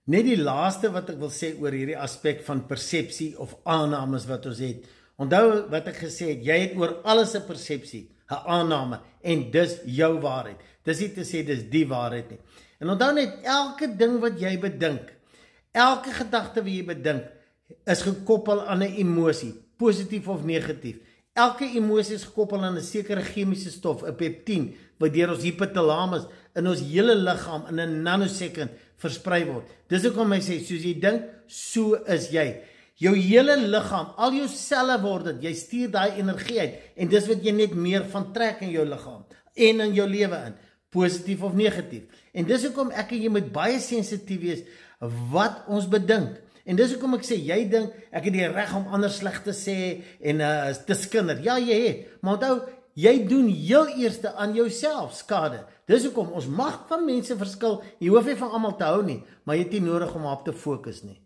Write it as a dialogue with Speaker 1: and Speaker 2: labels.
Speaker 1: Net die laaste wat ek wil sê oor hierdie aspek van persepsie of aannames wat ons het. Onthou wat ek gesê het, jy het oor alles 'n persepsie, 'n aanname, en dis jou waarheid. Dis nie te sê dis die waarheid nie. En onthou net, elke ding wat jy bedink, elke gedagte wat jy bedink, is gekoppel aan 'n emosie, positief of negatief. Elke emosie is gekoppel aan 'n sekere chemiese stof, 'n peptien, wat deur ons hypothalamus in ons hele liggaam in 'n nanosekund versprei word. Dis hoekom hy sê, soos jy dink, so is jy. Jou hele liggaam, al jou selle word dit, jy stuur daai energie uit, en dis wat jy net meer van trek in jou liggaam, en in jou lewe in, positief of negatief. En dis hoekom ek en jy moet baie sensitief wees, wat ons bedink. En dis hoekom ek sê, jy dink, ek het die reg om ander sleg te sê, en te skinder. Ja, jy het, maar onthou, jy doen heel eerste aan jouself skade. Dis hoekom ons mag van mense verskil, jy hoef nie van almal te hou nie, maar jy het nie nodig om op te fokus nie.